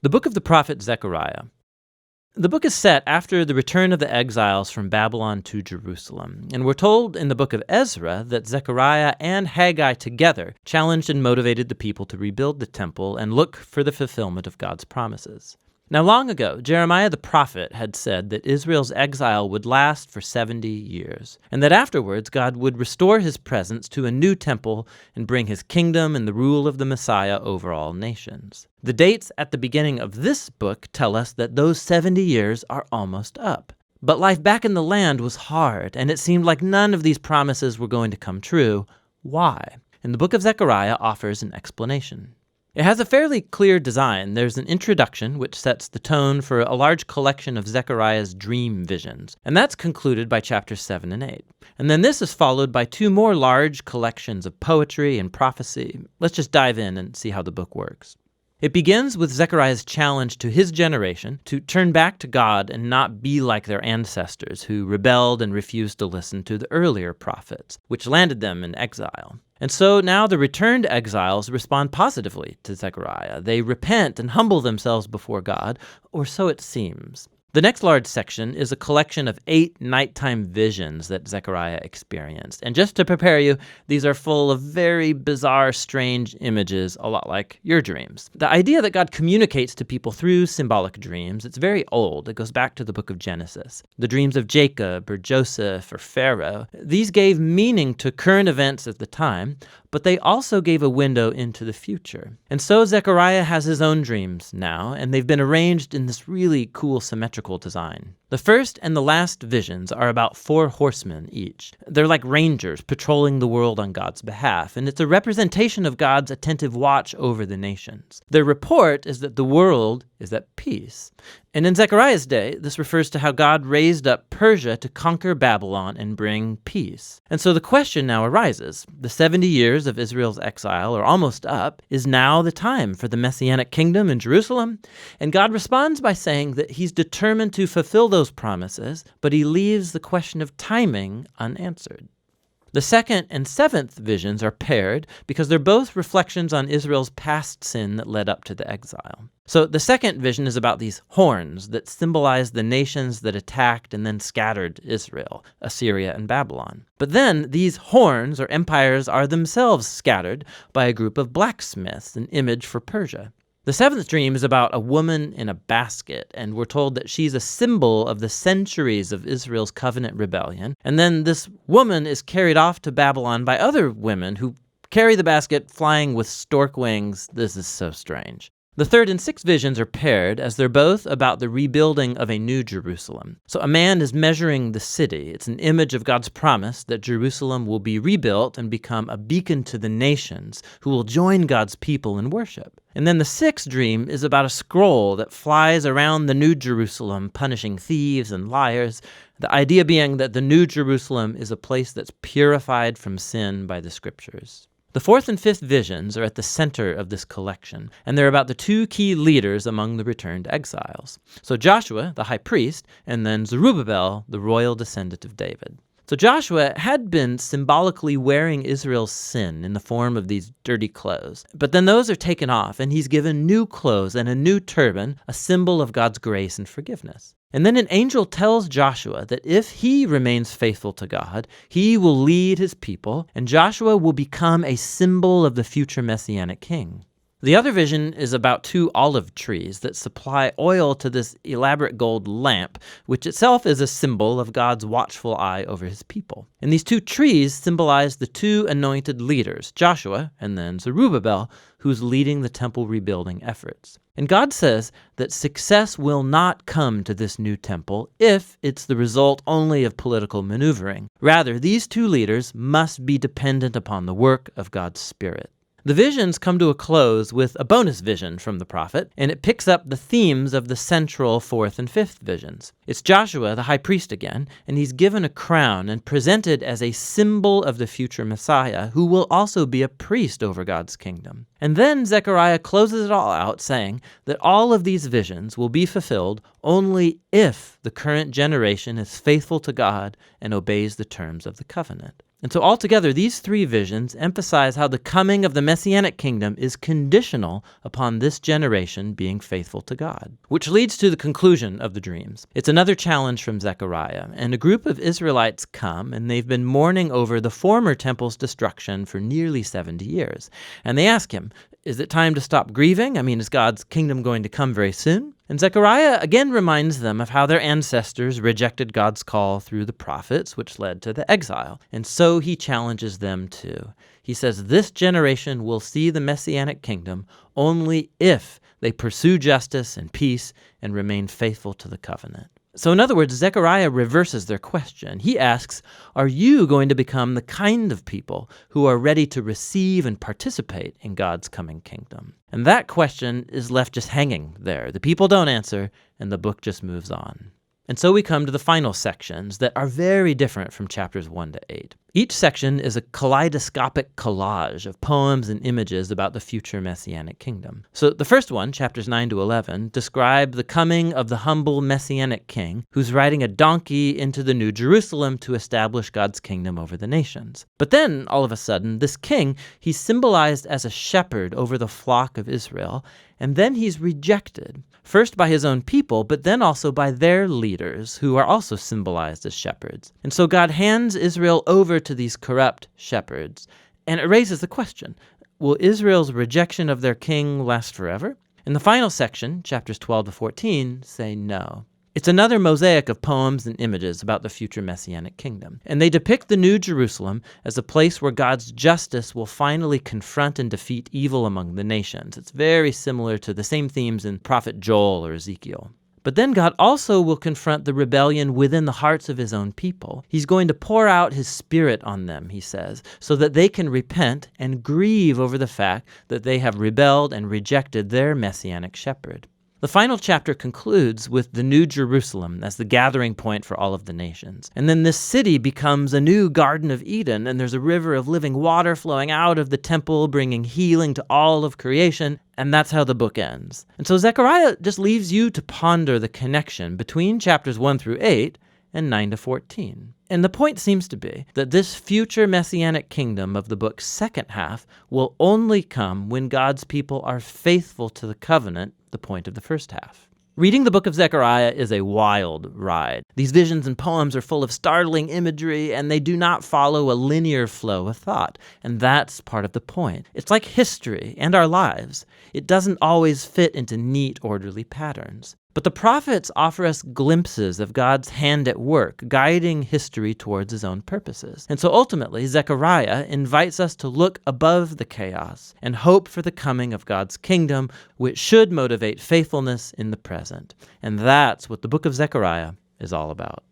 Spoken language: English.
The book of the prophet Zechariah. The book is set after the return of the exiles from Babylon to Jerusalem, and we're told in the book of Ezra that Zechariah and Haggai together challenged and motivated the people to rebuild the temple and look for the fulfillment of God's promises. Now, long ago, Jeremiah the prophet had said that Israel's exile would last for 70 years, and that afterwards God would restore his presence to a new temple and bring his kingdom and the rule of the Messiah over all nations. The dates at the beginning of this book tell us that those 70 years are almost up. But life back in the land was hard, and it seemed like none of these promises were going to come true. Why? And the book of Zechariah offers an explanation. It has a fairly clear design. There's an introduction which sets the tone for a large collection of Zechariah's dream visions, and that's concluded by chapters 7 and 8. And then this is followed by two more large collections of poetry and prophecy. Let's just dive in and see how the book works. It begins with Zechariah's challenge to his generation to turn back to God and not be like their ancestors who rebelled and refused to listen to the earlier prophets, which landed them in exile. And so now the returned exiles respond positively to Zechariah. They repent and humble themselves before God, or so it seems. The next large section is a collection of 8 nighttime visions that Zechariah experienced. And just to prepare you, these are full of very bizarre, strange images, a lot like your dreams. The idea that God communicates to people through symbolic dreams, it's very old. It goes back to the book of Genesis. The dreams of Jacob or Joseph or Pharaoh, these gave meaning to current events at the time, but they also gave a window into the future. And so Zechariah has his own dreams now, and they've been arranged in this really cool symmetrical design. The first and the last visions are about 4 horsemen each. They're like rangers patrolling the world on God's behalf, and it's a representation of God's attentive watch over the nations. Their report is that the world is at peace. And in Zechariah's day, this refers to how God raised up Persia to conquer Babylon and bring peace. And so the question now arises, the 70 years of Israel's exile are almost up. Is now the time for the messianic kingdom in Jerusalem? And God responds by saying that he's determined to fulfill those promises, but he leaves the question of timing unanswered. The second and 7th visions are paired because they're both reflections on Israel's past sin that led up to the exile. So the second vision is about these horns that symbolize the nations that attacked and then scattered Israel, Assyria and Babylon. But then these horns or empires are themselves scattered by a group of blacksmiths, an image for Persia. The 7th dream is about a woman in a basket, and we're told that she's a symbol of the centuries of Israel's covenant rebellion. And then this woman is carried off to Babylon by other women who carry the basket flying with stork wings. This is so strange. The 3rd and 6th visions are paired as they're both about the rebuilding of a new Jerusalem. So a man is measuring the city. It's an image of God's promise that Jerusalem will be rebuilt and become a beacon to the nations who will join God's people in worship. And then the 6th dream is about a scroll that flies around the New Jerusalem, punishing thieves and liars. The idea being that the New Jerusalem is a place that's purified from sin by the scriptures. The 4th and 5th visions are at the center of this collection, and they're about the 2 key leaders among the returned exiles. So Joshua, the high priest, and then Zerubbabel, the royal descendant of David. So Joshua had been symbolically wearing Israel's sin in the form of these dirty clothes. But then those are taken off, and he's given new clothes and a new turban, a symbol of God's grace and forgiveness. And then an angel tells Joshua that if he remains faithful to God, he will lead his people, and Joshua will become a symbol of the future messianic king. The other vision is about 2 olive trees that supply oil to this elaborate gold lamp, which itself is a symbol of God's watchful eye over his people. And these 2 trees symbolize the 2 anointed leaders, Joshua and then Zerubbabel, who's leading the temple rebuilding efforts. And God says that success will not come to this new temple if it's the result only of political maneuvering. Rather, these 2 leaders must be dependent upon the work of God's Spirit. The visions come to a close with a bonus vision from the prophet, and it picks up the themes of the central 4th and 5th visions. It's Joshua, the high priest again, and he's given a crown and presented as a symbol of the future Messiah, who will also be a priest over God's kingdom. And then Zechariah closes it all out, saying that all of these visions will be fulfilled only if the current generation is faithful to God and obeys the terms of the covenant. And so altogether, these three visions emphasize how the coming of the messianic kingdom is conditional upon this generation being faithful to God. Which leads to the conclusion of the dreams. It's another challenge from Zechariah, and a group of Israelites come, and they've been mourning over the former temple's destruction for nearly 70 years. And they ask him, is it time to stop grieving? I mean, is God's kingdom going to come very soon? And Zechariah again reminds them of how their ancestors rejected God's call through the prophets, which led to the exile. And so he challenges them too. He says, this generation will see the messianic kingdom only if they pursue justice and peace and remain faithful to the covenant. So in other words, Zechariah reverses their question. He asks, are you going to become the kind of people who are ready to receive and participate in God's coming kingdom? And that question is left just hanging there. The people don't answer, and the book just moves on. And so we come to the final sections that are very different from chapters 1 to 8. Each section is a kaleidoscopic collage of poems and images about the future messianic kingdom. So the first one, chapters 9 to 11, describe the coming of the humble messianic king who's riding a donkey into the New Jerusalem to establish God's kingdom over the nations. But then, all of a sudden, this king, he's symbolized as a shepherd over the flock of Israel, and then he's rejected. First by his own people, but then also by their leaders, who are also symbolized as shepherds. And so God hands Israel over to these corrupt shepherds. And it raises the question, will Israel's rejection of their king last forever? In the final section, chapters 12 to 14, say no. It's another mosaic of poems and images about the future messianic kingdom. And they depict the New Jerusalem as a place where God's justice will finally confront and defeat evil among the nations. It's very similar to the same themes in prophet Joel or Ezekiel. But then God also will confront the rebellion within the hearts of his own people. He's going to pour out his spirit on them, he says, so that they can repent and grieve over the fact that they have rebelled and rejected their messianic shepherd. The final chapter concludes with the New Jerusalem as the gathering point for all of the nations. And then this city becomes a new Garden of Eden, and there's a river of living water flowing out of the temple, bringing healing to all of creation, and that's how the book ends. And so Zechariah just leaves you to ponder the connection between chapters 1 through 8 and 9 to 14. And the point seems to be that this future messianic kingdom of the book's second half will only come when God's people are faithful to the covenant, the point of the first half. Reading the book of Zechariah is a wild ride. These visions and poems are full of startling imagery, and they do not follow a linear flow of thought. And that's part of the point. It's like history and our lives. It doesn't always fit into neat, orderly patterns. But the prophets offer us glimpses of God's hand at work, guiding history towards his own purposes. And so ultimately, Zechariah invites us to look above the chaos and hope for the coming of God's kingdom, which should motivate faithfulness in the present. And that's what the book of Zechariah is all about.